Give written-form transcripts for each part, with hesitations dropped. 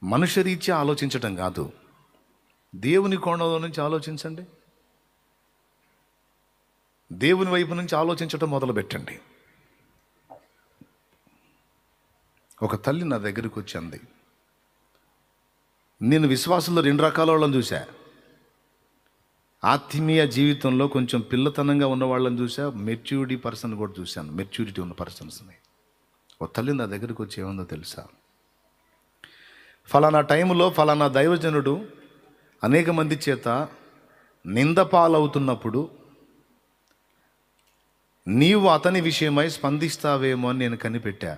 మనుష్యరీత్యా ఆలోచించటం కాదు, దేవుని కోణంలో నుంచి ఆలోచించండి. దేవుని వైపు నుంచి ఆలోచించటం మొదలుపెట్టండి. ఒక తల్లి నా దగ్గరికి వచ్చి అంది, నేను విశ్వాసంలో 2 రకాల వాళ్ళని చూసా. ఆత్మీయ జీవితంలో కొంచెం పిల్లతనంగా ఉన్న వాళ్ళని చూసా, మెచ్యూరిటీ పర్సన్ కూడా చూశాను, మెచ్యూరిటీ ఉన్న పర్సన్స్ని. ఒక తల్లి నా దగ్గరికి వచ్చి ఏముందో తెలుసా, ఫలానా టైంలో ఫలానా దైవజనుడు అనేక మంది చేత నింద పాలవుతున్నప్పుడు నీవు అతని విషయమై స్పందిస్తావేమో అని నేను కనిపెట్టా.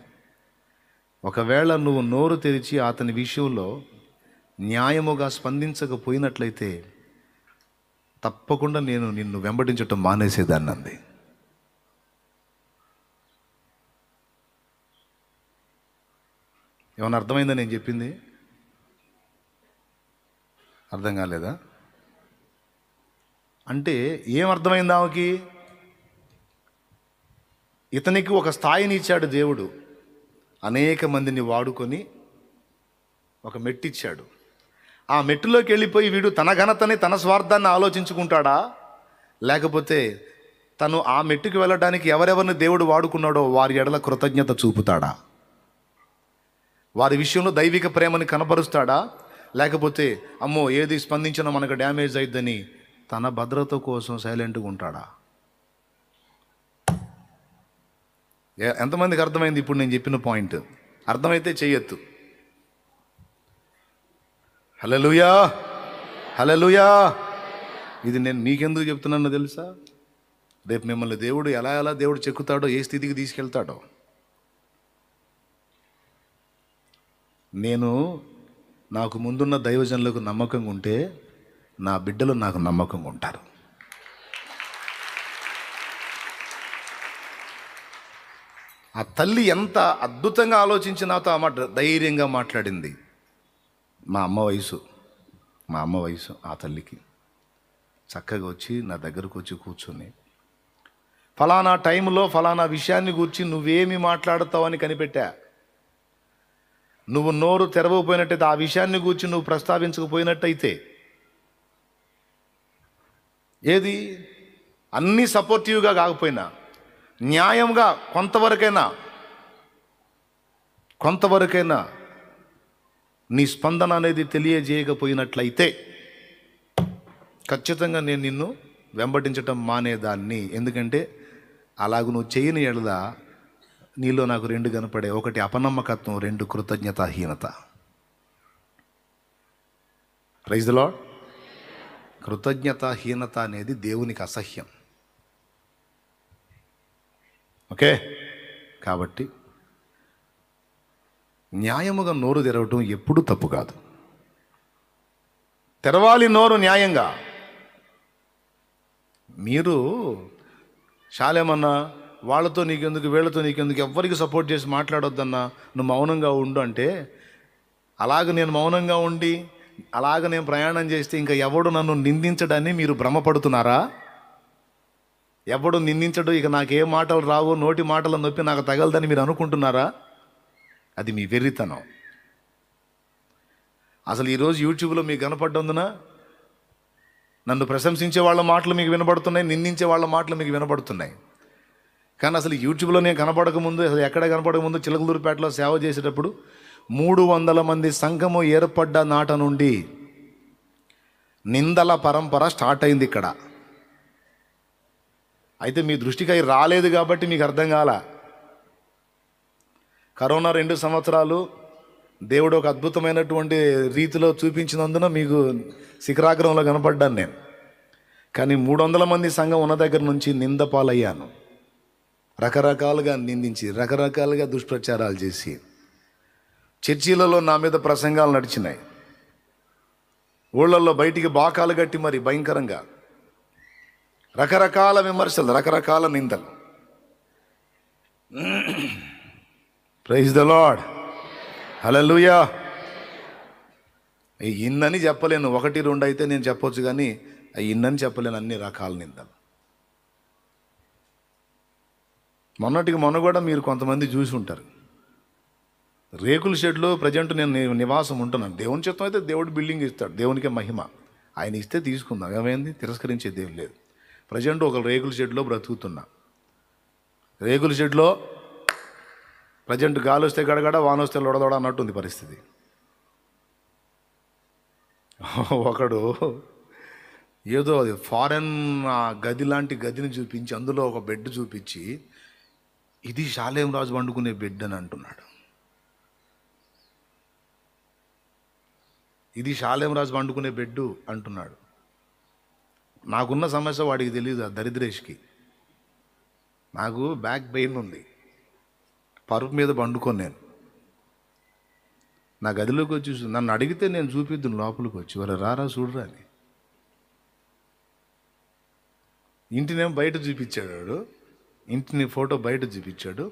ఒకవేళ నువ్వు నోరు తెరిచి అతని విషయంలో న్యాయముగా స్పందించకపోయినట్లయితే తప్పకుండా నేను నిన్ను వెంబడించటం మానేసేదాన్ని అంది. ఏమన్నా అర్థమైందా నేను చెప్పింది? అర్థం కాలేదా? అంటే ఏమర్థమైంది ఆమెకి? ఇతనికి ఒక స్థాయిని ఇచ్చాడు దేవుడు, అనేక మందిని వాడుకొని ఒక మెట్టిచ్చాడు. ఆ మెట్టులోకి వెళ్ళిపోయి వీడు తన ఘనతని తన స్వార్థాన్ని ఆలోచించుకుంటాడా, లేకపోతే తను ఆ మెట్టుకు వెళ్ళడానికి ఎవరెవరిని దేవుడు వాడుకున్నాడో వారి ఎడల కృతజ్ఞత చూపుతాడా, వారి విషయంలో దైవిక ప్రేమని కనపరుస్తాడా, లేకపోతే అమ్మో ఏది స్పందించినా మనకు డ్యామేజ్ అయిద్దని తన భద్రత కోసం సైలెంట్గా ఉంటాడా? ఎంతమందికి అర్థమైంది ఇప్పుడు నేను చెప్పిన పాయింట్? అర్థమైతే చెయ్యొద్దు. హల్లెలూయా, హల్లెలూయా. ఇది నేను మీకెందుకు చెప్తున్నానో తెలుసా? రేపు మిమ్మల్ని దేవుడు ఎలా దేవుడు చెక్కుతాడో, ఏ స్థితికి తీసుకెళ్తాడో. నేను నాకు ముందున్న దైవజనులకు నమ్మకంగా ఉంటే నా బిడ్డలు నాకు నమ్మకంగా ఉంటారు. ఆ తల్లి ఎంత అద్భుతంగా ఆలోచించి నాతో ధైర్యంగా మాట్లాడింది. మా అమ్మ వయసు ఆ తల్లికి. చక్కగా వచ్చి నా దగ్గరకు వచ్చి కూర్చొని, ఫలానా టైంలో ఫలానా విషయాన్ని గురించి నువ్వేమి మాట్లాడతావని కనిపెట్టా. నువ్వు నోరు తెరవకపోయినట్టయితే, ఆ విషయాన్ని గురించి నువ్వు ప్రస్తావించకపోయినట్టయితే, ఏది అన్నీ సపోర్టివ్గా కాకపోయినా న్యాయంగా కొంతవరకైనా నీ స్పందన అనేది తెలియజేయకపోయినట్లయితే ఖచ్చితంగా నేను నిన్ను వెంబడించటం మానేదాన్ని. ఎందుకంటే అలాగ నువ్వు చేయని ఎడల నీలో నాకు 2 కనపడే, ఒకటి అపనమ్మకత్వం, 2 కృతజ్ఞతాహీనత. Praise the lord. కృతజ్ఞతాహీనత అనేది దేవునికి అసహ్యం. ఓకే, కాబట్టి న్యాయముగా నోరు తెరవటం ఎప్పుడూ తప్పు కాదు. తెరవాలి నోరు న్యాయంగా. మీరు శాలేమన్నా వాళ్ళతో నీకెందుకు, వీళ్ళతో నీకెందుకు, ఎవ్వరికి సపోర్ట్ చేసి మాట్లాడొద్దన్నా, నువ్వు మౌనంగా ఉండు అంటే, అలాగ నేను మౌనంగా ఉండి అలాగ నేను ప్రయాణం చేస్తే ఇంకా ఎవడు నన్ను నిందించడాన్ని మీరు భ్రమపడుతున్నారా? ఎవడు నిందించడు, ఇక నాకే మాటలు రావు, నోటి మాటల నొప్పి నాకు తగలదని మీరు అనుకుంటున్నారా? అది మీ వెర్రితనం. అసలు ఈరోజు యూట్యూబ్లో మీకు కనపడ్డందున నన్ను ప్రశంసించే వాళ్ళ మాటలు మీకు వినబడుతున్నాయి, నిందించే వాళ్ళ మాటలు మీకు వినబడుతున్నాయి. కానీ అసలు యూట్యూబ్లో నేను కనపడకముందు, అసలు ఎక్కడ కనపడకముందు, చిలకలూరుపేటలో సేవ చేసేటప్పుడు 300 మంది సంఘము ఏర్పడ్డ నాట నుండి నిందల పరంపర స్టార్ట్ అయింది ఇక్కడ. అయితే మీ దృష్టికి అవి రాలేదు కాబట్టి మీకు అర్థం కాల. కరోనా 2 సంవత్సరాలు దేవుడు ఒక అద్భుతమైనటువంటి రీతిలో చూపించినందున మీకు శిఖరాగ్రంలో కనపడ్డాను నేను. కానీ 300 మంది సంఘం ఉన్న దగ్గర నుంచి నింద పాలయ్యాను. రకరకాలుగా నిందించి, రకరకాలుగా దుష్ప్రచారాలు చేసి, చర్చీలలో నా మీద ప్రసంగాలు నడిచినాయి. ఊళ్ళల్లో బయటికి బాకాలు కట్టి మరి భయంకరంగా రకరకాల విమర్శలు, రకరకాల నిందలు. ప్రైజ్ ద లార్డ్, హల్లెలూయా. ఇన్నని చెప్పలేను, 1, 2 అయితే నేను చెప్పొచ్చు, కానీ ఇన్నని చెప్పలేను, అన్ని రకాల నిందలు. మొన్న కూడా మీరు కొంతమంది చూసి ఉంటారు. రేకుల షెడ్లో ప్రజెంట్ నేను నివాసం ఉంటున్నాను. దేవుని చిత్తం అయితే దేవుడు బిల్డింగ్ ఇస్తాడు, దేవునికే మహిమ. ఆయన ఇస్తే తీసుకుందాం, ఏమైంది? తిరస్కరించేది ఏం లేదు. ప్రజెంట్ ఒక రేకుల షెడ్లో బ్రతుకుతున్నా. రేకుల షెడ్లో ప్రజెంట్ గాలి వస్తే గడగడ, వాన వస్తే లొడదొడ అన్నట్టుంది పరిస్థితి. ఒకడు ఏదో అది ఫారెన్ గది లాంటి గదిని చూపించి అందులో ఒక బెడ్ చూపించి, ఇది షాలేం రాజు వండుకునే బెడ్ అని అంటున్నాడు. ఇది షాలేం రాజు వండుకునే బెడ్ అంటున్నాడు. నాకున్న సమస్య వాడికి తెలియదు, ఆ దరిద్రేష్కి. నాకు బ్యాక్ పెయిన్ ఉంది, పరుపు మీద పండుకొని నేను నా గదిలోకి వచ్చి నన్ను అడిగితే నేను చూపిద్దును లోపలికి వచ్చి, వారు రారా చూడరా అని. ఇంటినేమో బయట చూపించాడు వాడు, ఇంటిని ఫోటో బయట చూపించాడు,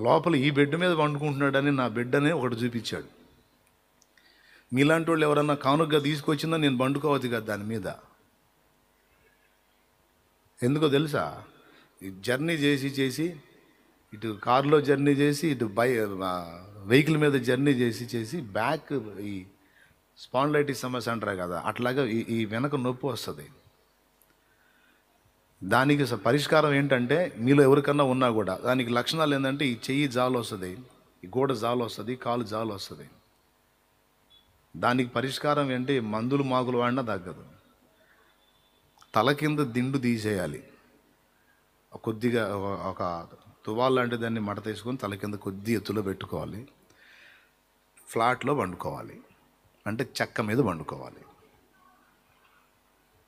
లోపల ఈ బెడ్ మీద పండుకుంటున్నాడని నా బెడ్ అని ఒకటి చూపించాడు. మీలాంటి వాళ్ళు ఎవరన్నా కానుకగా తీసుకొచ్చిందో నేను పండుకోవచ్చు కదా దాని మీద. ఎందుకో తెలుసా? జర్నీ చేసి ఇటు కారులో జర్నీ చేసి, ఇటు వెహికల్ మీద జర్నీ చేసి బ్యాక్ ఈ స్పాండిలైటిస్ సమస్య అంటారు కదా, అట్లాగా ఈ వెనక నొప్పి వస్తుంది. దానికి పరిష్కారం ఏంటంటే, మీలో ఎవరికన్నా ఉన్నా కూడా దానికి లక్షణాలు ఏంటంటే, ఈ చెయ్యి జాలు వస్తుంది, ఈ గోడ జాలు వస్తుంది, కాలు జాలు వస్తుంది. దానికి పరిష్కారం ఏంటి? మందులు మాకులు వాడినా తగ్గదు. తల కింద దిండు తీసేయాలి, కొద్దిగా ఒక తువాల్ లాంటి దాన్ని మడత తీసుకొని తల కింద కొద్ది ఎత్తులో పెట్టుకోవాలి, ఫ్లాట్లో వండుకోవాలి, అంటే చెక్క మీద వండుకోవాలి.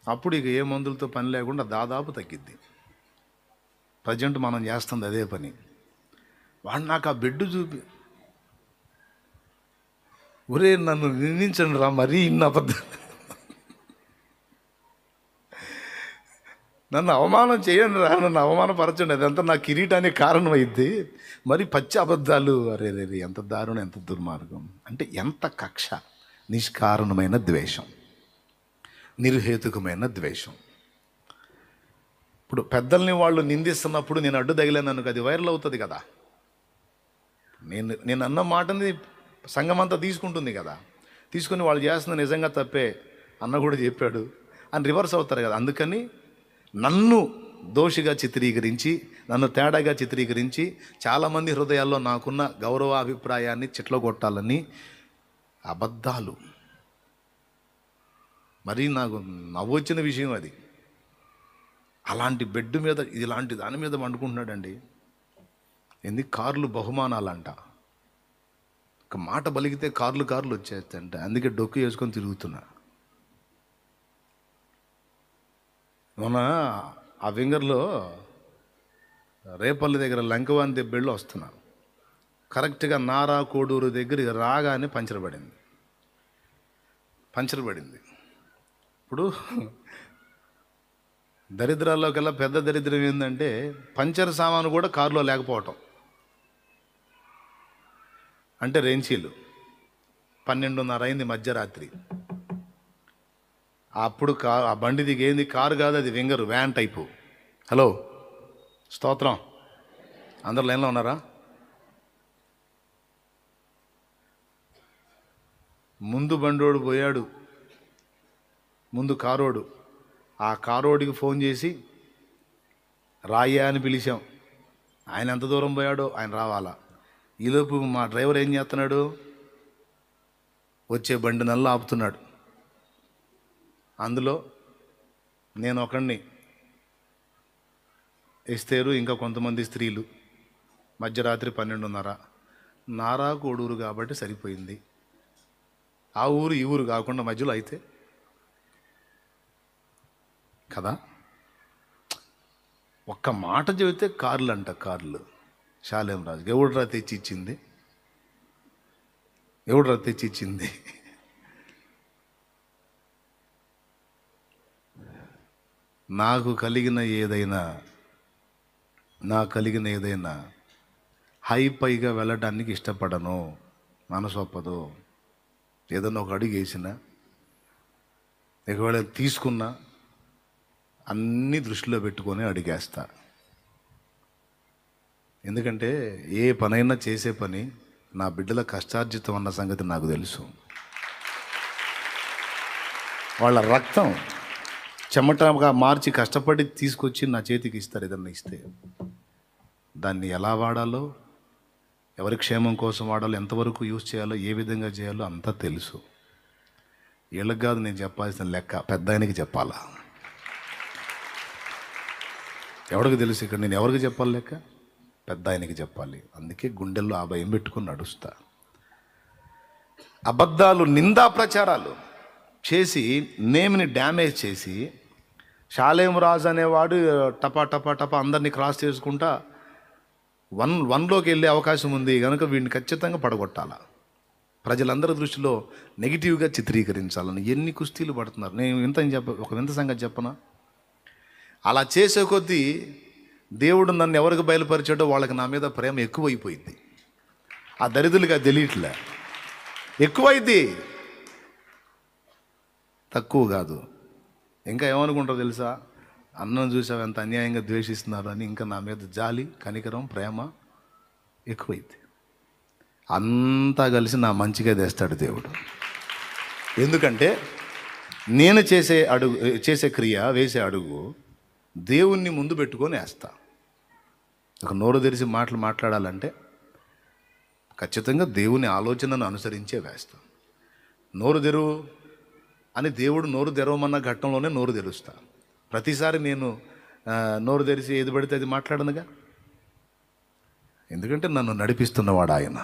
అప్పుడు ఇక ఏ మందులతో పని లేకుండా దాదాపు తగ్గిద్ది. ప్రజెంట్ మనం చేస్తుంది అదే పని. వాడు నాకు ఆ బెడ్ చూపి, ఒరే నన్ను నిందించండి రా, మరీ ఇన్ని అబద్ధాలు, నన్ను అవమానం చేయండి రా, నన్ను అవమానపరచండి, అదంతా నా కిరీటానికి కారణం అయింది. మరి పచ్చి అబద్ధాలు, అరే రే ఎంత దారుణం, ఎంత దుర్మార్గం. అంటే ఎంత కక్ష, నిష్కారణమైన ద్వేషం, నిర్హేతుకమైన ద్వేషం. ఇప్పుడు వాళ్ళు నిందిస్తున్నప్పుడు నేను అడ్డు తగిలాను, అది వైరల్ అవుతుంది కదా. నేను అన్న మాటని సంఘం అంతా తీసుకుంటుంది కదా, తీసుకుని వాళ్ళు చేస్తున్న నిజంగా తప్పే అన్న కూడా చెప్పాడు అని రివర్స్ అవుతారు కదా. అందుకని నన్ను దోషిగా చిత్రీకరించి, నన్ను తేడాగా చిత్రీకరించి చాలామంది హృదయాల్లో నాకున్న గౌరవ అభిప్రాయాన్ని చిట్లో కొట్టాలని అబద్ధాలు. మరి నాకు నవ్వొచ్చిన విషయం అది. అలాంటి బెడ్ మీద, ఇలాంటి దాని మీద వండుకుంటున్నాడండి. ఎందుకు? కార్లు బహుమానాలంట. ఒక మాట బలిగితే కార్లు వచ్చేస్తాయంట. అందుకే డొక్కు వేసుకొని తిరుగుతున్నా. మొన్న ఆ వింగర్లో రేపల్లి దగ్గర లంకవాని దెబ్బెళ్ళు వస్తున్నా, కరెక్ట్గా నారా కోడూరు దగ్గర రాగానే పంచర్ పడింది. ఇప్పుడు దరిద్రాల్లోకెల్లా పెద్ద దరిద్రం ఏంటంటే, పంచర్ సామాను కూడా కారులో లేకపోవటం. అంటే రెంచీలు 12:30 అయింది మధ్యరాత్రి. అప్పుడు ఆ బండి దిగేంది కారు కాదు, అది వింగర్, వ్యాన్ టైపు. హలో, స్తోత్రం. అందరు లైన్లో ఉన్నారా? ముందు బండోడు పోయాడు, ముందు కారోడు. ఆ కారోడికి ఫోన్ చేసి రాయ్యా అని పిలిచాం. ఆయన ఎంత దూరం పోయాడో ఆయన రావాలా. ఈలోపు మా డ్రైవర్ ఏం చేస్తున్నాడు? వచ్చే బండి నల్లా ఆపుతున్నాడు. అందులో నేను ఒకడిని, ఎస్తేరు, ఇంకా కొంతమంది స్త్రీలు. మధ్యరాత్రి 12:30. నారా కోడూరు కాబట్టి సరిపోయింది. ఆ ఊరు ఈ ఊరు కాకుండా మధ్యలో అయితే కదా. ఒక్క మాట చెబితే కార్లు అంట, కార్లు. షాలేం రాజు ఎవడురా తెచ్చిచ్చింది? నాకు కలిగిన ఏదైనా హైపైగా వెళ్ళడానికి ఇష్టపడను, మనసు ఒప్పదు. ఏదన్నా ఒక అడుగు వేసినా, ఒకవేళ తీసుకున్నా, అన్నీ దృష్టిలో పెట్టుకొని అడిగేస్తా. ఎందుకంటే ఏ పనైనా చేసే పని నా బిడ్డల కష్టార్జితం అన్న సంగతి నాకు తెలుసు. వాళ్ళ రక్తం చెమటగా మార్చి కష్టపడి తీసుకొచ్చి నా చేతికి ఇస్తారు. ఏదన్నా ఇస్తే దాన్ని ఎలా వాడాలో, ఎవరి క్షేమం కోసం వాడాలో, ఎంతవరకు యూజ్ చేయాలో, ఏ విధంగా చేయాలో అంతా తెలుసు. వీళ్ళకి కాదు నేను చెప్పాల్సిన లెక్క, పెద్ద ఆయనకి చెప్పాలా. ఎవరికి తెలుసు ఇక్కడ నేను ఎవరికి చెప్పాలి లెక్క? పెద్ద ఆయనకి చెప్పాలి. అందుకే గుండెల్లో ఆ భయం పెట్టుకుని నడుస్తా. అబద్ధాలు, నిందా ప్రచారాలు చేసి నేమ్ని డ్యామేజ్ చేసి, షాలేం రాజు అనేవాడు టపా టపా టపా అందరినీ క్రాస్ చేసుకుంటా వన్లోకి వెళ్ళే అవకాశం ఉంది కనుక వీడిని ఖచ్చితంగా పడగొట్టాల, ప్రజలందరి దృష్టిలో నెగిటివ్గా చిత్రీకరించాలని ఎన్ని కుస్తీలు పడుతున్నారు. నేను ఒక వింత సంగతి చెప్పనా? అలా చేసే కొద్దీ దేవుడు నన్ను ఎవరికి బయలుపరిచాడో వాళ్ళకి నా మీద ప్రేమ ఎక్కువైపోయింది. ఆ దరిద్రులుగా తెలియట్లే, ఎక్కువైంది, తక్కువ కాదు. ఇంకా ఏమనుకుంటారో తెలుసా? అన్నం చూసావు ఎంత అన్యాయంగా ద్వేషిస్తున్నారు అని ఇంకా నా మీద జాలి, కనికరం, ప్రేమ ఎక్కువైంది. అంతా కలిసి నా మంచిగా తెస్తాడు దేవుడు. ఎందుకంటే నేను చేసే క్రియ, వేసే అడుగు దేవుణ్ణి ముందు పెట్టుకొని వేస్తా. ఒక నోరు తెరిచి మాట్లాడాలంటే ఖచ్చితంగా దేవుని ఆలోచనను అనుసరించే వేస్తా. నోరు తెరువు అని దేవుడు నోరు తెరవమన్న ఘట్టంలోనే నోరు తెరుస్తా. ప్రతిసారి నేను నోరు తెరిచి ఏది పడితే అది మాట్లాడనుగా. ఎందుకంటే నన్ను నడిపిస్తున్నవాడు ఆయన.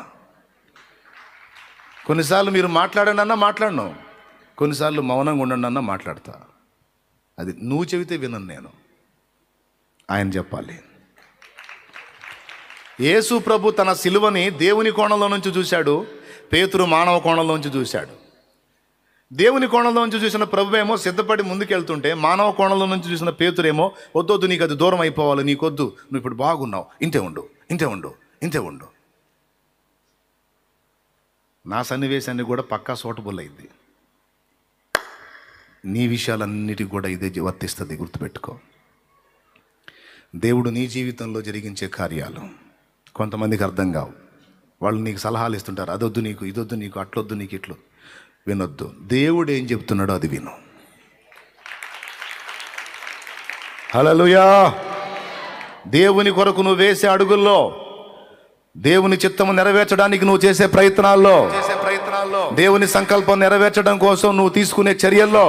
కొన్నిసార్లు మీరు మాట్లాడండి అన్నా మాట్లాడను, కొన్నిసార్లు మౌనంగా ఉండండి అన్నా మాట్లాడతా. అది నువ్వు చెబితే వినను నేను, ఆయన చెప్పాలి. యేసు ప్రభు తన సిలువని దేవుని కోణంలో నుంచి చూశాడు, పేతురు మానవ కోణంలో నుంచి చూశాడు. దేవుని కోణంలో నుంచి చూసిన ప్రభు ఏమో సిద్ధపడి ముందుకెళ్తుంటే, మానవ కోణంలో నుంచి చూసిన పేతురేమో వద్దొద్దు, నీకు అది దూరం అయిపోవాలి, నీకొద్దు, నువ్వు ఇప్పుడు బాగున్నావు, ఇంతే ఉండు, ఇంతే ఉండు, ఇంతే ఉండు. నా సన్నివేశాన్ని కూడా పక్కా సూటబుల్ అయింది. నీ విషయాలన్నిటికీ కూడా ఇదే వర్తిస్తుంది, గుర్తుపెట్టుకో. దేవుడు నీ జీవితంలో జరిగించే కార్యాలు కొంతమందికి అర్థం కావు. వాళ్ళు నీకు సలహాలు ఇస్తుంటారు, అదొద్దు నీకు, ఇదొద్దు నీకు, అట్లొద్దు నీకు, ఇట్లు వినొద్దు. దేవుడు ఏం చెప్తున్నాడో అది విను. హల్లెలూయా. దేవుని కొరకు నువ్వు వేసే అడుగుల్లో, దేవుని చిత్తము నెరవేర్చడానికి నువ్వు చేసే ప్రయత్నాల్లో, దేవుని సంకల్పం నెరవేర్చడం కోసం నువ్వు తీసుకునే చర్యల్లో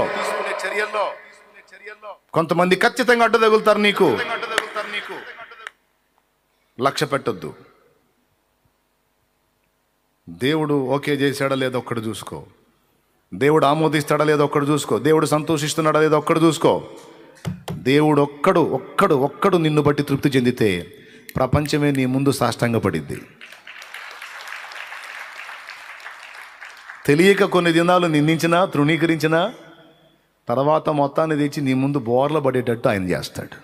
కొంతమంది ఖచ్చితంగా అడ్డు తగులుతారు నీకు. లక్ష్య పెట్టొద్దు. దేవుడు ఓకే చేశాడా లేదో ఒక్కడు చూసుకో. దేవుడు ఆమోదిస్తాడా లేదో ఒక్కడు చూసుకో. దేవుడు సంతోషిస్తున్నాడా లేదో ఒక్కడు చూసుకో. దేవుడు ఒక్కడు నిన్ను బట్టి తృప్తి చెందితే ప్రపంచమే నీ ముందు సాష్టాంగపడిద్ది. తెలియక కొన్ని దినాలు నిందించినా, తృణీకరించినా తర్వాత మొత్తాన్ని తెచ్చి నీ ముందు బోర్ల పడేటట్టు ఆయన చేస్తాడు.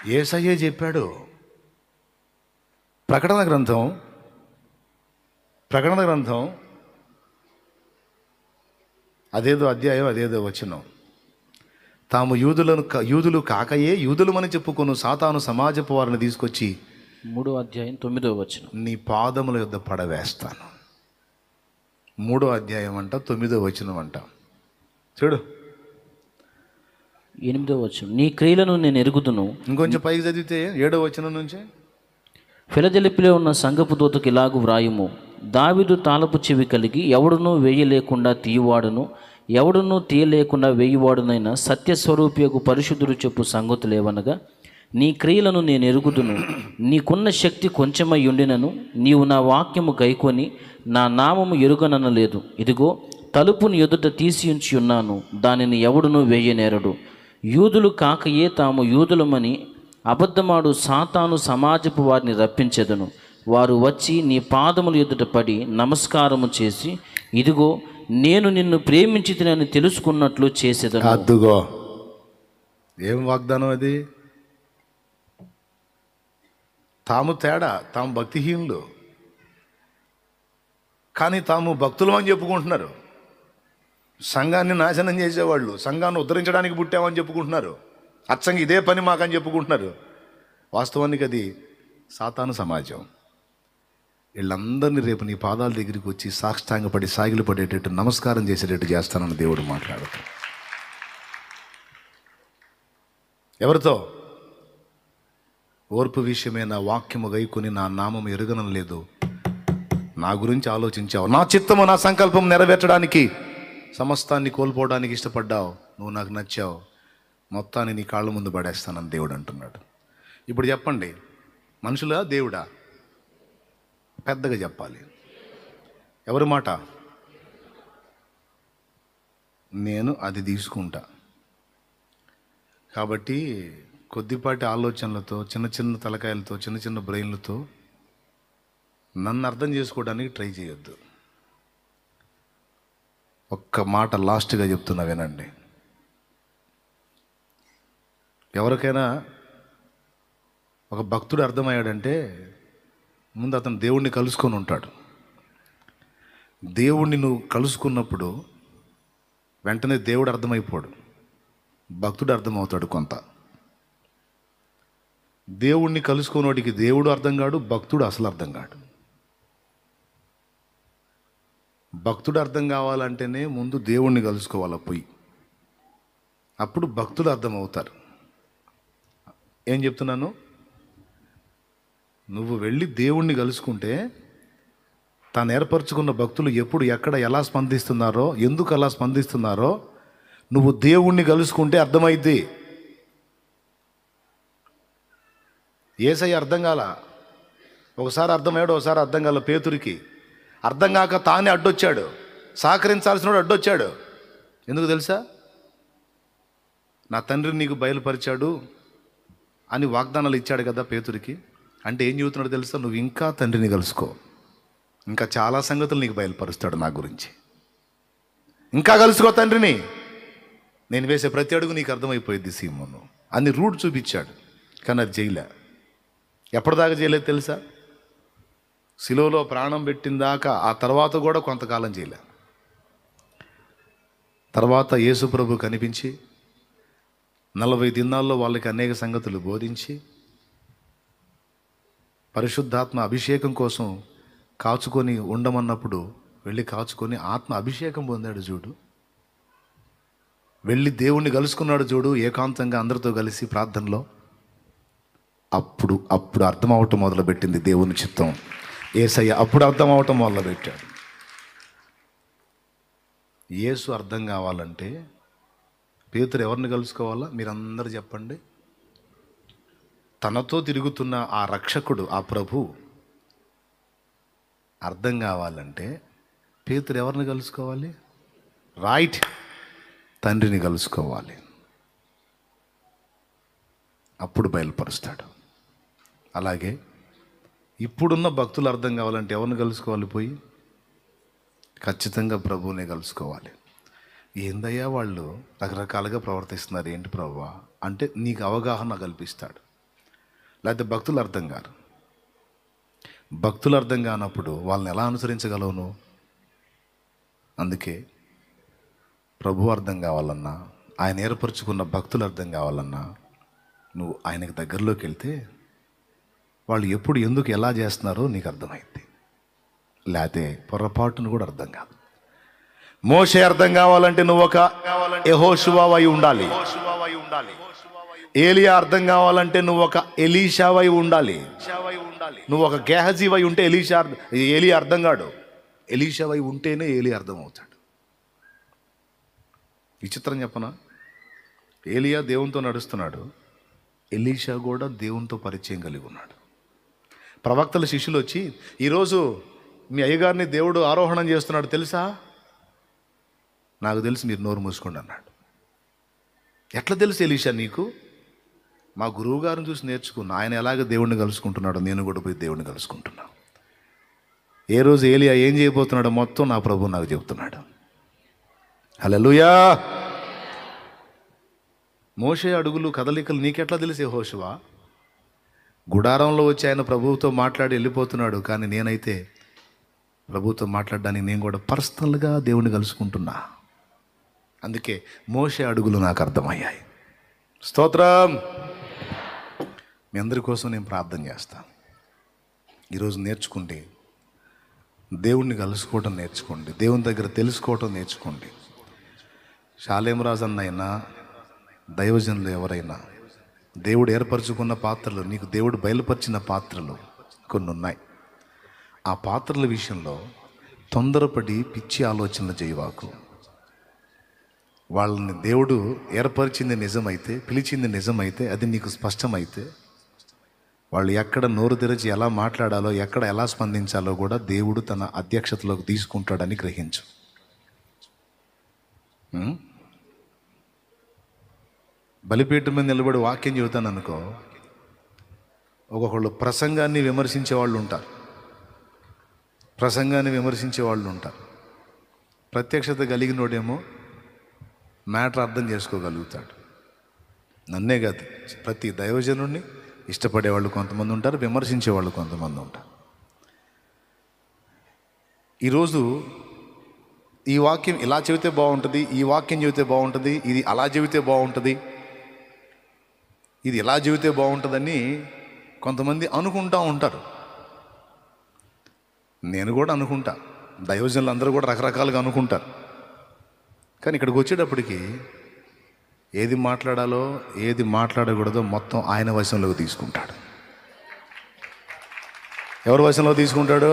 యేసయ్యే చెప్పాడు. ప్రకటన గ్రంథం అదేదో అధ్యాయం, అదేదో వచనం. తాము యూదులు కాకయే యూదులమని చెప్పుకొను సాతాను సమాజపు వారిని తీసుకొచ్చి 3వ అధ్యాయం 9వ వచనం, నీ పాదముల యొద్ద పడవేస్తాను. 3వ అధ్యాయం అంట, 9వ వచనం అంట. చూడు 8వ వచనం, నీ క్రియలను నేను ఎరుగుదును. ఇంకొంచెం పైకి చదివితే 7వ వచనం నుంచి, ఫిలదెల్ఫిలో ఉన్న సంఘపు దూతకు ఇలాగు వ్రాయుము, దావీదు తాళపు చెవి కలిగి ఎవడునూ వేయలేకుండా తీయువాడును, ఎవడునూ తీయలేకుండా వేయువాడునైనా సత్యస్వరూపియకు పరిశుద్ధుడు చెప్పు సంగతులేవనగా, నీ క్రియలను నేను ఎరుగుదును. నీకున్న శక్తి కొంచెమై ఉండినను నీవు నా వాక్యము గైకొని నా నామము ఎరుగననలేదు. ఇదిగో తలుపుని ఎదుట తీసి ఉంచి ఉన్నాను, దానిని ఎవడునూ వేయనేరడు. యూదులు కాకయే తాము యూదులమని అబద్ధమాడు సాతాను సమాజపు వారిని రప్పించెదను. వారు వచ్చి నీ పాదముల ఎదుట పడి నమస్కారము చేసి, ఇదిగో నేను నిన్ను ప్రేమించితినని తెలుసుకున్నట్లు చేసేదను. అద్దుగో ఏం వాగ్దానం అది? తాము భక్తిహీనులు, కానీ తాము భక్తులు అని చెప్పుకుంటున్నారు. సంఘాన్ని నాశనం చేసేవాళ్ళు, సంఘాన్ని ఉద్ధరించడానికి పుట్టామని చెప్పుకుంటున్నారు. అచ్చంగా ఇదే పని మాకని చెప్పుకుంటున్నారు. వాస్తవానికి అది సాతాను సమాజం. వీళ్ళందరినీ రేపు నీ పాదాల దగ్గరికి వచ్చి సాష్టాంగపడి సాగిలు పడేటట్టు నమస్కారం చేసేటట్టు చేస్తానని దేవుడు మాట్లాడుతాడు. ఎవరితో? ఓర్పు విషయమే నా వాక్యము గైకొని నా నామము ఎరుగనం లేదు, నా గురించి ఆలోచించావు, నా చిత్తము నా సంకల్పం నెరవేర్చడానికి సమస్తాన్ని కోల్పోవడానికి ఇష్టపడ్డావు, నువ్వు నాకు నచ్చావు, మొత్తాన్ని నీ కాళ్ళ ముందు పడేస్తానని దేవుడు అంటున్నాడు. ఇప్పుడు చెప్పండి, మనుషులా దేవుడా? పెద్దగా చెప్పాలి. ఎవరి మాట? నేను అది తీసుకుంటా. కాబట్టి కొద్దిపాటి ఆలోచనలతో, చిన్న చిన్న తలకాయలతో, చిన్న చిన్న బ్రెయిన్లతో నన్ను అర్థం చేసుకోవడానికి ట్రై చేయొద్దు. ఒక్క మాట లాస్ట్గా చెప్తున్నా వినండి. ఎవరికైనా ఒక భక్తుడు అర్థమయ్యాడంటే ముందు అతను దేవుణ్ణి కలుసుకొని ఉంటాడు. దేవుణ్ణి నువ్వు కలుసుకున్నప్పుడు వెంటనే దేవుడు అర్థమైపోడు, భక్తుడు అర్థమవుతాడు. కొంత దేవుణ్ణి కలుసుకున్నోడికి దేవుడు అర్థం కాడు, భక్తుడు అసలు అర్థం కాడు. భక్తుడు అర్థం కావాలంటేనే ముందు దేవుణ్ణి కలుసుకోవాలి పోయి, అప్పుడు భక్తులు అర్థమవుతారు. ఏం చెప్తున్నాను? నువ్వు వెళ్ళి దేవుణ్ణి కలుసుకుంటే తాను ఏర్పరచుకున్న భక్తులు ఎప్పుడు ఎక్కడ ఎలా స్పందిస్తున్నారో, ఎందుకు అలా స్పందిస్తున్నారో నువ్వు దేవుణ్ణి కలుసుకుంటే అర్థమైద్ది. యేసయ్య అర్థం కాల, ఒకసారి అర్థమయ్యాడు, ఒకసారి అర్థం కాల. పేతురికి అర్థం కాక తానే అడ్డొచ్చాడు, సహకరించాల్సిన వాడు అడ్డొచ్చాడు. ఎందుకు తెలుసా? నా తండ్రి నీకు బయలుపరిచాడు అని వాగ్దానాలు ఇచ్చాడు కదా పేతురికి. అంటే ఏం చెబుతున్నాడు తెలుసా? నువ్వు ఇంకా తండ్రిని కలుసుకో, ఇంకా చాలా సంగతులు నీకు బయలుపరుస్తాడు నా గురించి. ఇంకా కలుసుకో తండ్రిని, నేను వేసే ప్రతి అడుగు నీకు అర్థమైపోయింది సీమోను అని రూట్ చూపించాడు. కానీ అది చేయలే. ఎప్పటిదాకా చేయలేదు తెలుసా? శిలువలో ప్రాణం పెట్టిన దాకా. ఆ తర్వాత కూడా కొంతకాలం చేయలే. తర్వాత యేసు ప్రభు కనిపించి 40 దినాల్లో వాళ్ళకి అనేక సంగతులు బోధించి పరిశుద్ధాత్మ అభిషేకం కోసం కాచుకొని ఉండమన్నప్పుడు వెళ్ళి కాచుకొని ఆత్మ అభిషేకం పొందాడు చూడు. వెళ్ళి దేవుణ్ణి కలుసుకున్నాడు చూడు, ఏకాంతంగా అందరితో కలిసి ప్రార్థనలో. అప్పుడు అర్థం అవటం మొదలుపెట్టింది దేవుని చిత్తం. యేసయ్య అప్పుడు అర్థం అవటం మొదలుపెట్టాడు. యేసు అర్థం కావాలంటే పేతురు ఎవరిని కలుసుకోవాలా? మీరందరూ చెప్పండి. తనతో తిరుగుతున్న ఆ రక్షకుడు, ఆ ప్రభు అర్థం కావాలంటే పేతురు ఎవరిని కలుసుకోవాలి? రైట్, తండ్రిని కలుసుకోవాలి. అప్పుడు బయలుపరుస్తాడు. అలాగే ఇప్పుడున్న భక్తులు అర్థం కావాలంటే ఎవరిని కలుసుకోవాలి? పోయి ఖచ్చితంగా ప్రభువునే కలుసుకోవాలి. ఏందయ్యా వాళ్ళు రకరకాలుగా ప్రవర్తిస్తున్నారు, ఏంటి ప్రభువా అంటే నీకు అవగాహన కల్పిస్తాడు. లేకపోతే భక్తులు అర్థం కారు. భక్తులు అర్థం కానప్పుడు వాళ్ళని ఎలా అనుసరించగలవు నువ్వు? అందుకే ప్రభు అర్థం కావాలన్నా, ఆయన ఏర్పరచుకున్న భక్తులు అర్థం కావాలన్నా నువ్వు ఆయనకు దగ్గరలోకి వెళ్తే వాళ్ళు ఎప్పుడు ఎందుకు ఎలా చేస్తున్నారో నీకు అర్థమైంది. లేకపోతే పొరపాటును కూడా అర్థం కాదు. మోషే అర్థం కావాలంటే నువ్వు ఒక యెహోషువై ఉండాలి. ఏలియా అర్థం కావాలంటే నువ్వు ఒక ఎలీషావై ఉండాలి. నువ్వు ఒక గేహజీవై ఉంటే ఏలియా అర్థం కాడు. ఎలీషావై ఉంటేనే ఏలియా అర్థం అవుతాడు. విచిత్రం చెప్పనా? ఏలియా దేవునితో నడుస్తున్నాడు, ఎలీషా కూడా దేవునితో పరిచయం కలిగి ఉన్నాడు. ప్రవక్తల శిష్యులు వచ్చి, ఈరోజు మీ అయ్యగారిని దేవుడు ఆరోహణం చేస్తున్నాడు తెలుసా? నాకు తెలుసు, మీరు నోరు మూసుకోండి అన్నాడు. ఎట్లా తెలుసు ఎలీషా నీకు? మా గురువు గారిని చూసి నేర్చుకున్నా. ఆయన ఎలాగ దేవుణ్ణి కలుసుకుంటున్నాడో నేను కూడా పోయి దేవుణ్ణి కలుసుకుంటున్నాను. ఏ రోజు ఏలియా ఏం చేయబోతున్నాడో మొత్తం నా ప్రభు నాకు చెబుతున్నాడు. హల్లెలూయా. మోషే అడుగులు కదలికలు నీకెట్లా తెలిసే యెహోషువ? గుడారంలో వచ్చి ఆయన ప్రభువుతో మాట్లాడి వెళ్ళిపోతున్నాడు. కానీ నేనైతే ప్రభువుతో మాట్లాడడానికి నేను కూడా పర్సనల్గా దేవుణ్ణి కలుసుకుంటున్నా. అందుకే మోషే అడుగులు నాకు అర్థమయ్యాయి. స్తోత్రం. మీ అందరి కోసం నేను ప్రార్థన చేస్తాను. ఈరోజు నేర్చుకుంటే దేవుణ్ణి కలుసుకోవటం నేర్చుకోండి, దేవుని దగ్గర తెలుసుకోవటం నేర్చుకోండి. షాలేంరాజు అన్నైనా, దైవజనులు ఎవరైనా, దేవుడు ఏర్పరచుకున్న పాత్రలు, నీకు దేవుడు బయలుపరిచిన పాత్రలు కొన్ని ఉన్నాయి. ఆ పాత్రల విషయంలో తొందరపడి పిచ్చి ఆలోచనలు చేయవాకు. వాళ్ళని దేవుడు ఏర్పరిచింది నిజమైతే, పిలిచింది నిజమైతే, అది నీకు స్పష్టమైతే, వాళ్ళు ఎక్కడ నోరు తెరిచి ఎలా మాట్లాడాలో, ఎక్కడ ఎలా స్పందించాలో కూడా దేవుడు తన అధ్యక్షతలోకి తీసుకుంటాడని గ్రహించు. బలిపీఠం మీద నిలబడి వాక్యం చెబుతాను అనుకో, ఒక్కొక్కళ్ళు ప్రసంగాన్ని విమర్శించే వాళ్ళు ఉంటారు, ప్రత్యక్షత కలిగినోడేమో మ్యాటర్ అర్థం చేసుకోగలుగుతాడు. నన్నే కాదు, ప్రతి దైవజనుడిని ఇష్టపడేవాళ్ళు కొంతమంది ఉంటారు, విమర్శించేవాళ్ళు కొంతమంది ఉంటారు. ఈరోజు ఈ వాక్యం ఇలా చెబితే బాగుంటుంది, ఈ వాక్యం చెబితే బాగుంటుంది, ఇది అలా చెబితే బాగుంటుంది, ఇది ఇలా చెబితే బాగుంటుందని కొంతమంది అనుకుంటూ ఉంటారు. నేను కూడా అనుకుంటా, దైవజనులు అందరూ కూడా రకరకాలుగా అనుకుంటారు. కానీ ఇక్కడికి వచ్చేటప్పటికి ఏది మాట్లాడాలో ఏది మాట్లాడకూడదో మొత్తం ఆయన వశంలోకి తీసుకుంటాడు. ఎవరి వశంలో తీసుకుంటాడు?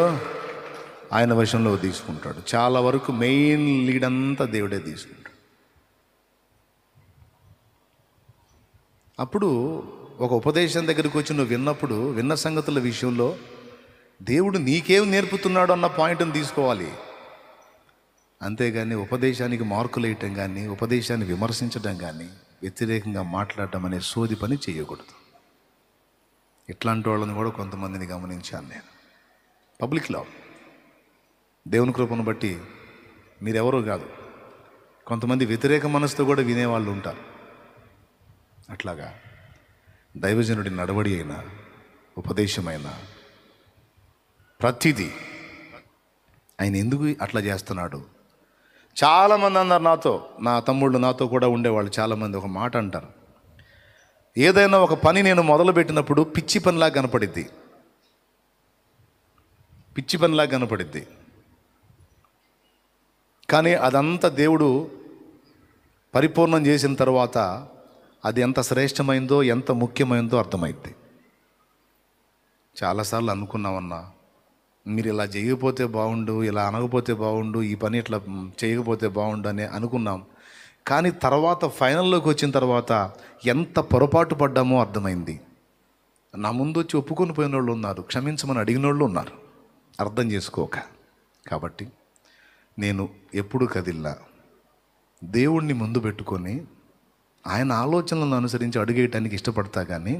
ఆయన వశంలో తీసుకుంటాడు. చాలా వరకు మెయిన్ లీడ్ అంతా దేవుడే తీసుకుంటాడు. అప్పుడు ఒక ఉపదేశం దగ్గరికి వచ్చి నువ్వు విన్నప్పుడు, విన్న సంగతుల విషయంలో దేవుడు నీకేం నేర్పుతున్నాడు అన్న పాయింట్ని తీసుకోవాలి. అంతేగాని ఉపదేశానికి మార్కులు వేయటం కానీ, ఉపదేశాన్ని విమర్శించడం కానీ, వ్యతిరేకంగా మాట్లాడటం అనే సోది పని చేయకూడదు. ఇట్లాంటి వాళ్ళని కూడా కొంతమందిని గమనించాను నేను పబ్లిక్లో. దేవుని కృపను బట్టి మీరెవరో కాదు, కొంతమంది వ్యతిరేక మనసుతో కూడా వినేవాళ్ళు ఉంటారు. అట్లాగా దైవజనుడి నడవడి అయినా, ఉపదేశమైనా, ప్రతిదీ ఆయన ఎందుకు అట్లా చేస్తున్నాడు. చాలామంది అన్నారు నాతో, నా తమ్ముళ్ళు నాతో కూడా ఉండేవాళ్ళు చాలామంది ఒక మాట అంటారు, ఏదైనా ఒక పని నేను మొదలుపెట్టినప్పుడు పిచ్చి పనిలాగా కనపడిద్ది, కానీ అదంతా దేవుడు పరిపూర్ణం చేసిన తర్వాత అది ఎంత శ్రేష్టమైందో, ఎంత ముఖ్యమైందో అర్థమైంది. చాలాసార్లు అనుకున్నామన్నా, మీరు ఇలా చేయకపోతే బాగుండు, ఇలా అనకపోతే బాగుండు, ఈ పని ఇట్లా చేయకపోతే బాగుండు అని అనుకున్నాం. కానీ తర్వాత ఫైనల్లోకి వచ్చిన తర్వాత ఎంత పొరపాటు పడ్డామో అర్థమైంది. నా ముందు వచ్చి ఒప్పుకొని పోయిన వాళ్ళు ఉన్నారు, క్షమించమని అడిగిన వాళ్ళు ఉన్నారు, అర్థం చేసుకోక. కాబట్టి నేను ఎప్పుడు కదిల్లా దేవుణ్ణి ముందు పెట్టుకొని ఆయన ఆలోచనలను అనుసరించి అడుగేయటానికి ఇష్టపడతా, కానీ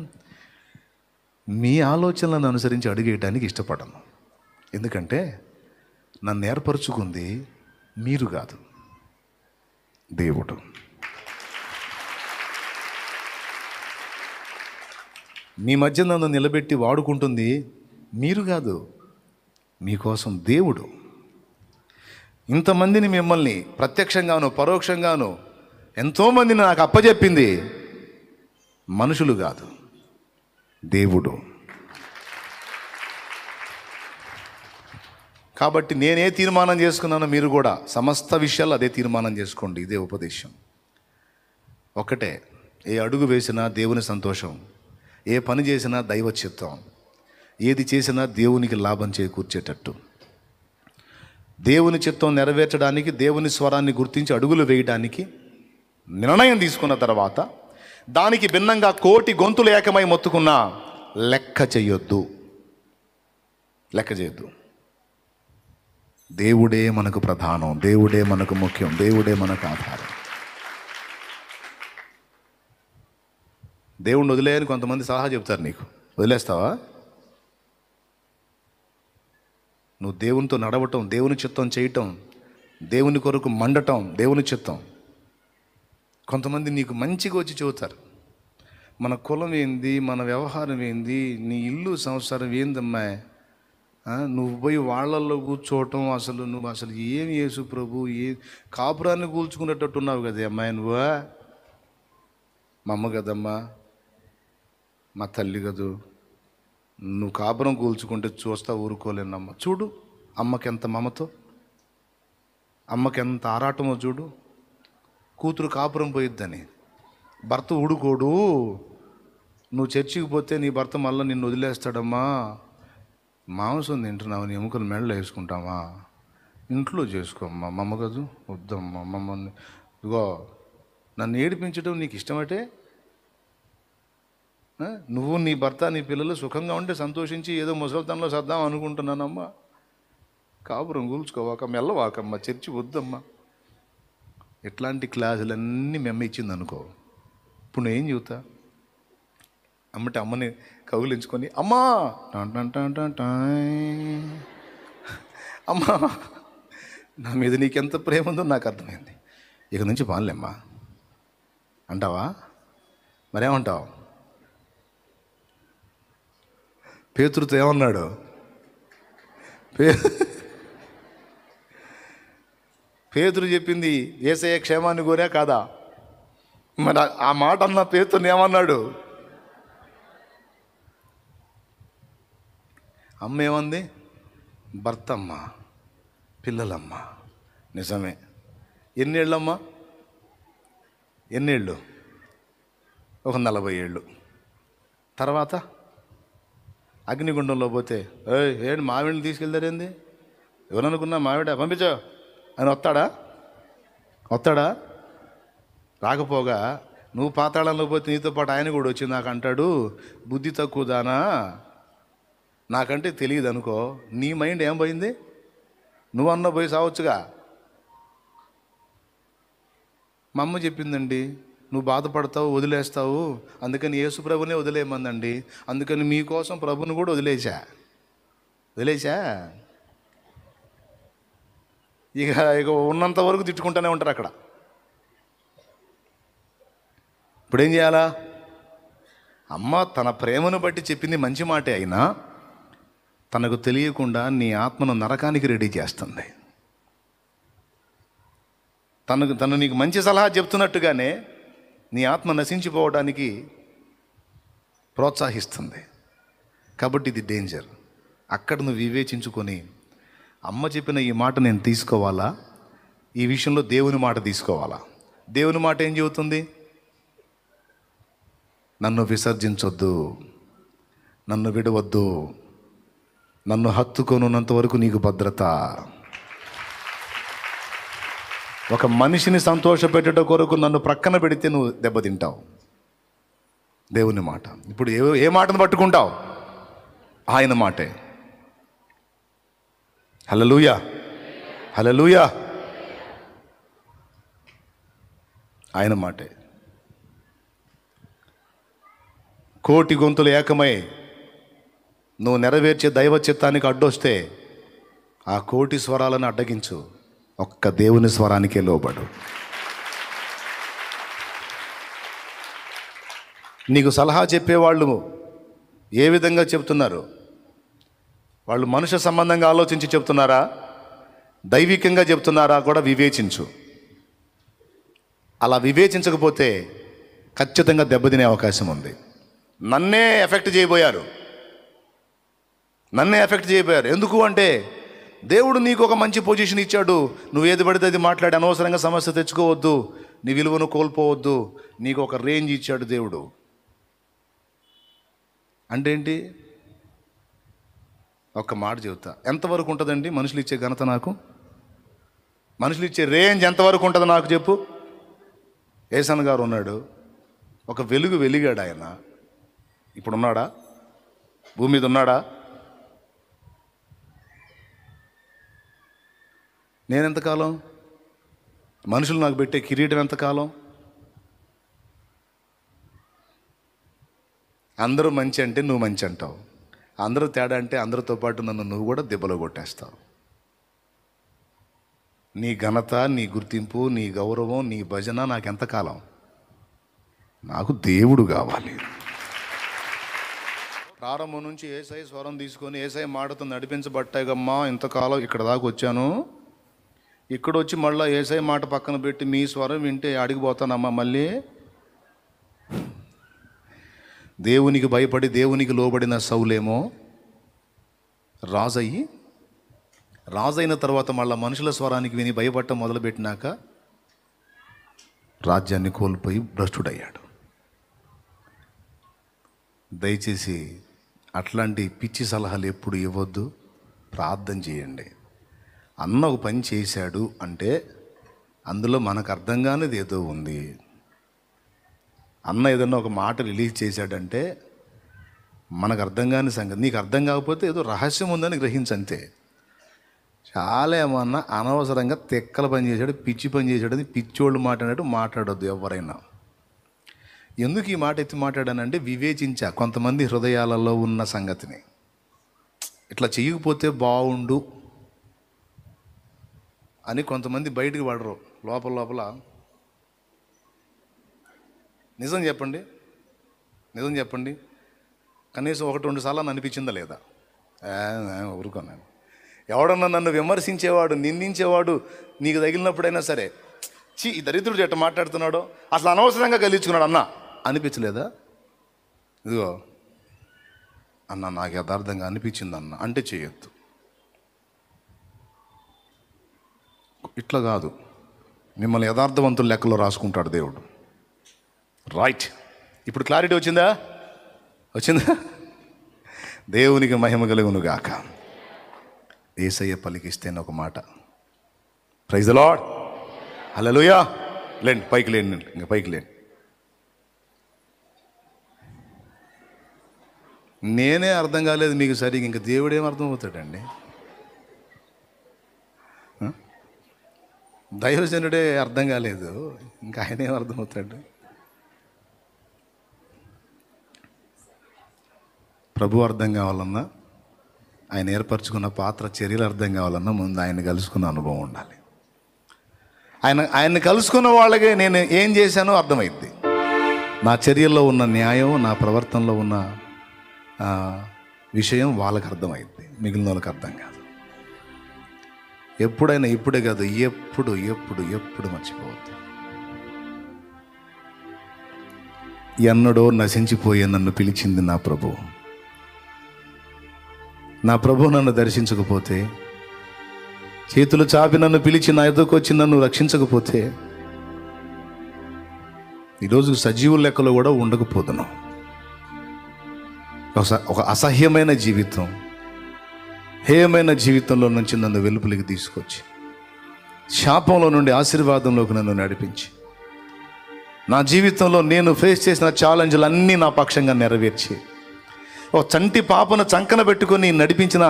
మీ ఆలోచనలను అనుసరించి అడుగేయటానికి ఇష్టపడను. ఎందుకంటే నన్ను ఏర్పరచుకుంది మీరు కాదు, దేవుడు. మీ మధ్య నన్ను నిలబెట్టి వాడుకుంటుంది మీరు కాదు, మీకోసం దేవుడు. ఇంతమందిని, మిమ్మల్ని ప్రత్యక్షంగాను పరోక్షంగాను ఎంతోమందిని నాకు అప్పచెప్పింది మనుషులు కాదు, దేవుడు. కాబట్టి నేనే తీర్మానం చేసుకున్నానో మీరు కూడా సమస్త విషయాలు అదే తీర్మానం చేసుకోండి. ఇదే ఉపదేశం. ఒకటే, ఏ అడుగు వేసినా దేవుని సంతోషం, ఏ పని చేసినా దైవ చిత్తం, ఏది చేసినా దేవునికి లాభం చేకూర్చేటట్టు, దేవుని చిత్తం నెరవేర్చడానికి, దేవుని స్వరాన్ని గుర్తించి అడుగులు వేయడానికి నిర్ణయం తీసుకున్న తర్వాత దానికి భిన్నంగా 1,000,000 గొంతులు ఏకమై మొత్తుకున్నా లెక్క చేయొద్దు. దేవుడే మనకు ప్రధానం, దేవుడే మనకు ముఖ్యం, దేవుడే మనకు ఆధారం. దేవుణ్ణి వదిలేయని కొంతమంది సలహా చెప్తారు, నీకు వదిలేస్తావా? నువ్వు దేవునితో నడవటం, దేవుని చిత్తం చేయటం, దేవుని కొరకు మండటం దేవుని చిత్తం. కొంతమంది నీకు మంచిగా వచ్చి చెబుతారు, మన కులం ఏంది, మన వ్యవహారం ఏంది, నీ ఇల్లు సంసారం ఏందమ్మా, నువ్వు పోయి వాళ్ళల్లో కూర్చోవటం, నువ్వు అసలు ఏమి యేసు ప్రభు, కాపురాన్ని కూల్చుకునేటట్టు ఉన్నావు కదా అమ్మాయి, నువ్వా మా అమ్మ కదమ్మా, మా తల్లి కదూ, నువ్వు కాపురం కూల్చుకుంటే చూస్తా ఊరుకోలేనమ్మా. చూడు, అమ్మకెంత మమతో, అమ్మకెంత ఆరాటమో చూడు. కూతురు కాపురం పోయిద్దని భర్త ఊడుకోడు. నువ్వు చర్చికి పోతే నీ భర్త మళ్ళీ నిన్ను వదిలేస్తాడమ్మా. మాంసం తింటున్నావు, నీ ఎముకలు మెడలో వేసుకుంటావా? ఇంట్లో చేసుకోమ్మా. మమ్మ కదూ, వద్దమ్మా మమ్మల్ని. ఇగో నన్ను ఏడిపించడం నీకు ఇష్టమటే? నువ్వు నీ భర్త నీ పిల్లలు సుఖంగా ఉంటే సంతోషించి ఏదో ముసలితనంలో సర్దాం అనుకుంటున్నానమ్మా. కాపురం కూల్చుకోవాక, మెల్లవాకమ్మా, చర్చి వద్దమ్మా. ఇట్లాంటి క్లాసులన్నీ మెమ్మ ఇచ్చింది అనుకో. ఇప్పుడు నేను ఏం చెబుతా? అమ్మటి అమ్మని కౌగిలించుకొని అమ్మా అమ్మా నా మీద నీకెంత ప్రేమ ఉందో నాకు అర్థమైంది. ఇక నుంచి పానులేమ్మా అంటావా? మరేమంటావు? పేతురుతో ఏమన్నాడు? పేతురు చెప్పింది యేసయ్య క్షేమాన్ని కోరా కాదా? మరి ఆ మాట అన్న పేతురుని ఏమన్నాడు? అమ్మ ఏమంది? భర్తమ్మ, పిల్లలమ్మ. నిజమే. ఎన్నేళ్ళమ్మా? ఎన్నేళ్ళు? ఒక 40 ఏళ్ళు. తర్వాత అగ్నిగుండంలో పోతే ఏంటి మావిడిని తీసుకెళ్తారేంది? ఎవరనుకున్నా మావిడ పంపించా అని వస్తాడా? రాకపోగా నువ్వు పాతాళంలో పోతే నీతో పాటు ఆయన కూడా వచ్చి నాకు అంటాడు, బుద్ధి తక్కువ దానా, నాకంటే తెలియదు అనుకో. నీ మైండ్ ఏం పోయింది? నువ్వన్నా పోయి సావచ్చుగా. మా అమ్మ చెప్పిందండి, నువ్వు బాధపడతావు, వదిలేస్తావు, అందుకని యేసు ప్రభునే వదిలేయమందండి. అందుకని మీకోసం ప్రభుని కూడా వదిలేసా. ఇక ఉన్నంత వరకు తిట్టుకుంటూనే ఉంటారు అక్కడ. ఇప్పుడేం చేయాలా? అమ్మ తన ప్రేమను బట్టి చెప్పింది మంచి మాటే అయినా తనకు తెలియకుండా నీ ఆత్మను నరకానికి రెడీ చేస్తుంది. తను నీకు మంచి సలహా చెప్తున్నట్టుగానే నీ ఆత్మ నశించిపోవడానికి ప్రోత్సహిస్తుంది. కాబట్టి ఇది డేంజర్. అక్కడ నువ్వు వివేచించుకొని అమ్మ చెప్పిన ఈ మాట నేను తీసుకోవాలా, ఈ విషయంలో దేవుని మాట తీసుకోవాలా? దేవుని మాట ఏం చెబుతుంది? నన్ను విసర్జించొద్దు, నన్ను విడవద్దు, నన్ను హత్తుకొనున్నంత వరకు నీకు భద్రత. ఒక మనిషిని సంతోషపెట్టేట కొరకు నన్ను ప్రక్కన పెడితే నువ్వు దెబ్బతింటావు. దేవుని మాట. ఇప్పుడు ఏ మాటను పట్టుకుంటావు? ఆయన మాటే. హల్లెలూయా, హల్లెలూయా. ఆయన మాటే. కోటి గొంతులు ఏకమై నువ్వు నెరవేర్చే దైవ చిత్తానికి అడ్డొస్తే ఆ కోటి స్వరాలను అడ్డగించు, ఒక్క దేవుని స్వరానికే లోబడు. నీకు సలహా చెప్పేవాళ్ళు ఏ విధంగా చెప్తున్నారు? వాళ్ళు మనుష్య సంబంధంగా ఆలోచించి చెప్తున్నారా, దైవికంగా చెప్తున్నారా కూడా వివేచించు. అలా వివేచించకపోతే ఖచ్చితంగా దెబ్బతినే అవకాశం ఉంది. నన్నే ఎఫెక్ట్ చేయబోయారు. ఎందుకు అంటే దేవుడు నీకు ఒక మంచి పొజిషన్ ఇచ్చాడు. నువ్వు ఏది పడితే అది మాట్లాడి అనవసరంగా సమస్య తెచ్చుకోవద్దు, నీ విలువను కోల్పోవద్దు. నీకు ఒక రేంజ్ ఇచ్చాడు దేవుడు. అంటే ఏంటి? ఒక్క మాట చెబుతా. ఎంతవరకు ఉంటుందండి మనుషులు ఇచ్చే ఘనత? నాకు మనుషులు ఇచ్చే రేంజ్ ఎంతవరకు ఉంటుంది నాకు చెప్పు. ఏసన్ గారు ఉన్నాడు, ఒక వెలిగాడు. ఆయన ఇప్పుడు ఉన్నాడా? భూమి మీద ఉన్నాడా? నేనెంతకాలం? మనుషులు నాకు పెట్టే కిరీటం ఎంతకాలం? అందరూ మంచి అంటే నువ్వు మంచి అంటావు, అందరూ తేడా అంటే అందరితో పాటు నన్ను నువ్వు కూడా దెబ్బలో కొట్టేస్తావు. నీ ఘనత, నీ గుర్తింపు, నీ గౌరవం, నీ భజన నాకెంతకాలం? నాకు దేవుడు కావాలి. ప్రారంభం నుంచి ఏసై స్వరం తీసుకొని ఏసై మాటతో నడిపించబట్టాగమ్మా ఇంతకాలం ఇక్కడ దాకా వచ్చాను. ఇక్కడ వచ్చి మళ్ళీ ఏసై మాట పక్కన పెట్టి మీ స్వరం వింటే అడిగిపోతానమ్మా. మళ్ళీ దేవునికి భయపడి దేవునికి లోబడిన సౌలేమో రాజయ్యి రాజు అయిన తర్వాత మళ్ళీ మనుషుల స్వరానికి విని భయపడటం మొదలుపెట్టినాక రాజ్యాన్ని కోల్పోయి భ్రష్టుడయ్యాడు. దయచేసి అట్లాంటి పిచ్చి సలహాలు ఎప్పుడు ఇవ్వద్దు. ప్రార్థన చేయండి. అన్న ఒక పని చేశాడు అంటే అందులో మనకు అర్థం కానిది ఏదో ఉంది. అన్న ఏదన్నా ఒక మాట రిలీజ్ చేశాడంటే మనకు అర్థం కాని సంగతి. నీకు అర్థం కాకపోతే ఏదో రహస్యం ఉందని గ్రహించంతే. చాలా ఏమన్నా అనవసరంగా తెక్కల పని చేశాడు, పిచ్చి పని చేశాడు అని పిచ్చోళ్ళు మాట్లాడినట్టు మాట్లాడొద్దు ఎవరైనా. ఎందుకు ఈ మాట ఎత్తి మాట్లాడానంటే వివేచించా కొంతమంది హృదయాలలో ఉన్న సంగతిని. ఇట్లా చేయకపోతే బాగుండు అని కొంతమంది బయటికి పడరు, లోపల లోపల. నిజం చెప్పండి కనీసం 1-2 సార్లు అనిపించిందా లేదా? ఊరుకున్నాను. ఎవడన్నా నన్ను విమర్శించేవాడు, నిందించేవాడు నీకు తగిలినప్పుడైనా సరే, ఈ దరిద్రుడు ఎట్ట మాట్లాడుతున్నాడో, అసలు అనవసరంగా కలిగించుకున్నాడు అన్న అనిపించలేదా? ఇదిగో అన్న నాకు యథార్థంగా అనిపించింది అన్న అంటే చేయొద్దు. ఇట్లా కాదు, మిమ్మల్ని యథార్థవంతుల లెక్కలో రాసుకుంటాడు దేవుడు. రైట్, ఇప్పుడు క్లారిటీ వచ్చిందా? దేవునికి మహిమ కలుగును గాక. యేసయ్య పలికిస్తేనే ఒక మాట. ప్రైజ్ ది లార్డ్, హల్లెలూయా. లేండి పైకి లేండి, ఇంకా పైకి లేండి. నేనే అర్థం కాలేదు మీకు సరిగ్గా, ఇంకా దేవుడేం అర్థం అవుతాడండి? దైవజనుడే అర్థం కాలేదు, ఇంకా ఆయనేం అర్థమవుతాడు? ప్రభు అర్థం కావాలన్నా, ఆయన ఏర్పరచుకున్న పాత్ర చర్యలు అర్థం కావాలన్నా ముందు ఆయన కలుసుకున్న అనుభవం ఉండాలి. ఆయన్ని కలుసుకున్న వాళ్ళకే నేను ఏం చేశానో అర్థమైద్ది. నా చర్యల్లో ఉన్న న్యాయం, నా ప్రవర్తనలో ఉన్న విషయం వాళ్ళకి అర్థమైద్ది, మిగిలిన వాళ్ళకి అర్థం కాదు. ఎప్పుడైనా ఇప్పుడే కాదు, ఎప్పుడు ఎప్పుడు ఎప్పుడు మర్చిపోవద్దు. ఎన్నడో నశించిపోయే నన్ను పిలిచింది నా ప్రభు. నా ప్రభు నన్ను దర్శించకపోతే, చేతులు చాపి నన్ను పిలిచి నా ఎదురుకు వచ్చి నన్ను రక్షించకపోతే ఈరోజు సజీవుల లెక్కలో కూడా ఉండకపోదును. ఒక అసహ్యమైన జీవితం, హేయమైన జీవితంలో నుంచి నన్ను వెలుపలికి తీసుకొచ్చి, శాపంలో నుండి ఆశీర్వాదంలోకి నన్ను నడిపించి, నా జీవితంలో నేను ఫేస్ చేసిన ఛాలెంజ్లు అన్నీ నా పక్షంగా నెరవేర్చి, ఒక చంటి పాపను చంకన పెట్టుకొని నడిపించిన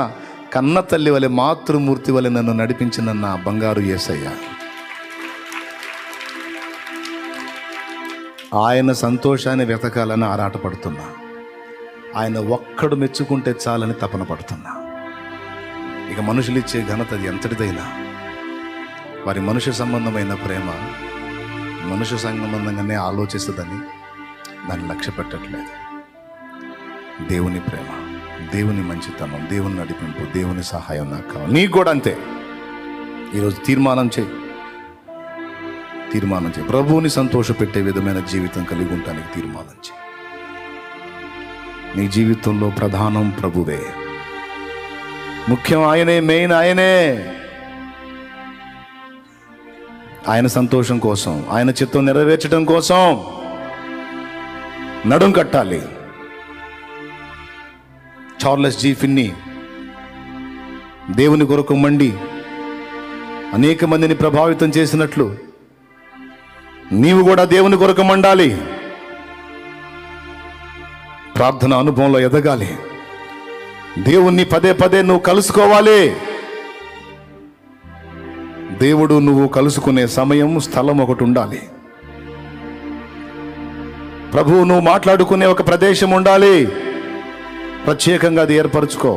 కన్న తల్లి వలె, మాతృమూర్తి వలె నన్ను నడిపించిన నా బంగారు యేసయ్య. ఆయన సంతోషాన్ని వెతకాలని ఆరాటపడుతున్నా. ఆయన ఒక్కడు మెచ్చుకుంటే చాలని తపన పడుతున్నా. ఇక మనుషులు ఇచ్చే ఘనత అది ఎంతటిదైనా, వారి మనుష్య సంబంధమైన ప్రేమ మనుష్య సంబంధంగానే ఆలోచిస్తుందని దాన్ని లక్ష్య పెట్టట్లేదు. దేవుని ప్రేమ, దేవుని మంచితనం, దేవుని నడిపింపు, దేవుని సహాయం నాకు కావాలి. నీకు కూడా అంతే. ఈరోజు తీర్మానం చేయి. ప్రభువుని సంతోషపెట్టే విధమైన జీవితం కలిగి ఉండటానికి తీర్మానం చేయి. నీ జీవితంలో ప్రధానం ప్రభువే, ముఖ్యం ఆయనే, మెయిన్ ఆయనే. ఆయన సంతోషం కోసం, ఆయన చిత్తం నెరవేర్చడం కోసం నడుం కట్టాలి. చార్లెస్ జీ ఫిన్నీ దేవుని కొరకు మండి అనేక మందిని ప్రభావితం చేసినట్లు నీవు కూడా దేవుని కొరకు మండాలి. ప్రార్థన అనుభవంలో ఎదగాలి. దేవుణ్ణి పదే పదే నువ్వు కలుసుకోవాలి. దేవుడు నువ్వు కలుసుకునే సమయం, స్థలం ఒకటి ఉండాలి. ప్రభువు నువ్వు మాట్లాడుకునే ఒక ప్రదేశం ఉండాలి. ప్రత్యేకంగా అది ఏర్పరచుకో.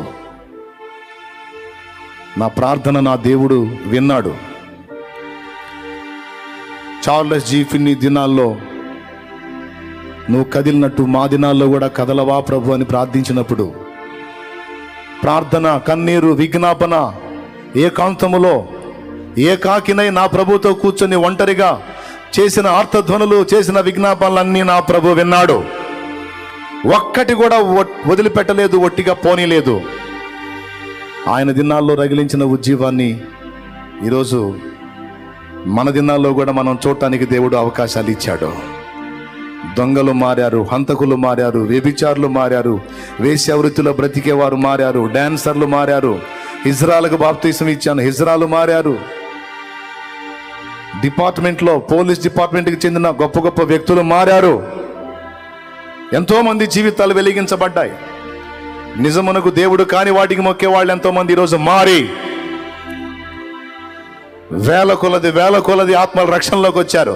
నా ప్రార్థన నా దేవుడు విన్నాడు. చార్లెస్ జీ ఫిన్నీ దినాల్లో నువ్వు కదిలినట్టు మా దినాల్లో కూడా కదలవా ప్రభు అని ప్రార్థించినప్పుడు, ప్రార్థన, కన్నీరు, విజ్ఞాపన, ఏకాంతములో ఏకాకినై నా ప్రభుతో కూర్చొని ఒంటరిగా చేసిన ఆర్తధ్వనులు, చేసిన విజ్ఞాపనలన్నీ నా ప్రభు విన్నాడు. ఒక్కటి కూడా వదిలిపెట్టలేదు, ఒట్టిగా పోనీలేదు. ఆయన దినాల్లో రగిలించిన ఉజ్జీవాన్ని ఈరోజు మన దినాల్లో కూడా మనం చూడటానికి దేవుడు అవకాశాలు ఇచ్చాడు. దొంగలు మారారు, హంతకులు మారారు, వ్యభిచారులు మారారు, వేశ్యావృత్తిలో బ్రతికేవారు మారారు, డాన్సర్లు మారారు. ఇజ్రాయెల్కు బాప్తీసం ఇచ్చాను, ఇజ్రాయెల్ మారారు. డిపార్ట్మెంట్లో పోలీస్ డిపార్ట్మెంట్కి చెందిన గొప్ప గొప్ప వ్యక్తులు మారారు. ఎంతోమంది జీవితాలు వెలిగించబడ్డాయి. నిజమునకు దేవుడు కాని వాటికి మొక్కే వాళ్ళు ఎంతోమంది ఈరోజు మారి వేల కొలది ఆత్మల రక్షణలోకి వచ్చారు.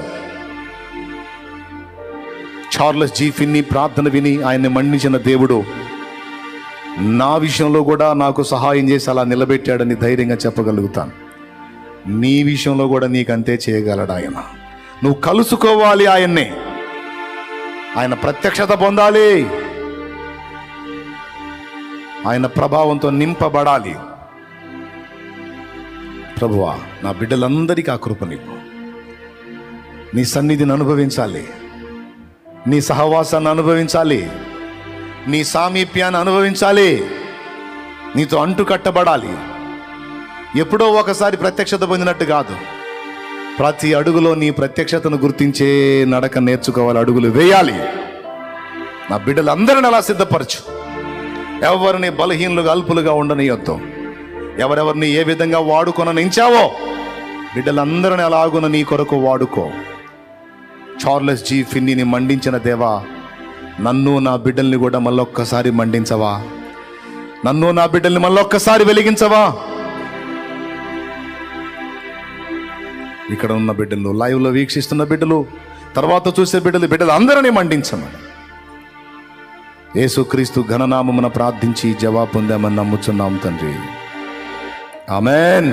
చార్లెస్ జీ ఫిన్నీ ప్రార్థన విని ఆయన్ని మన్నించిన దేవుడు నా విషయంలో కూడా నాకు సహాయం చేసి అలా నిలబెట్టాడని ధైర్యంగా చెప్పగలుగుతాను. నీ విషయంలో కూడా నీకు అంతే చేయగలడు ఆయన. నువ్వు కలుసుకోవాలి ఆయన్నే, ఆయన ప్రత్యక్షత పొందాలి, ఆయన ప్రభావంతో నింపబడాలి. ప్రభువా, నా బిడ్డలందరికీ ఆ కృప నీకు, నీ సన్నిధిని అనుభవించాలి, నీ సహవాసాన్ని అనుభవించాలి, నీ సామీప్యాన్ని అనుభవించాలి, నీతో అంటు కట్టబడాలి. ఎప్పుడో ఒకసారి ప్రత్యక్షత పొందినట్టు కాదు, ప్రతి అడుగులో నీ ప్రత్యక్షతను గుర్తించే నడక నేర్చుకోవాలి, అడుగులు వేయాలి. నా బిడ్డలందరిని అలా సిద్ధపరచు. ఎవరిని బలహీనులుగా అల్పులుగా ఉండనియొద్దు. ఎవరెవరిని ఏ విధంగా వాడుకొననించావో బిడ్డలందరిని అలాగున నీ కొరకు వాడుకో. చార్లెస్ జీ ఫిన్నీని మండించిన దేవా, నన్ను నా బిడ్డల్ని కూడా మళ్ళొక్కసారి మండించవా, నన్ను నా బిడ్డల్ని మళ్ళొక్కసారి వెలిగించవా. ఇక్కడ ఉన్న బిడ్డలు, లైవ్లో వీక్షిస్తున్న బిడ్డలు, తర్వాత చూసే బిడ్డలు అందరినీ మండించమని యేసుక్రీస్తు ఘననామమున ప్రార్థించి జవాబు పొందామని నమ్ముచున్నాం తండ్రి. ఆమెన్.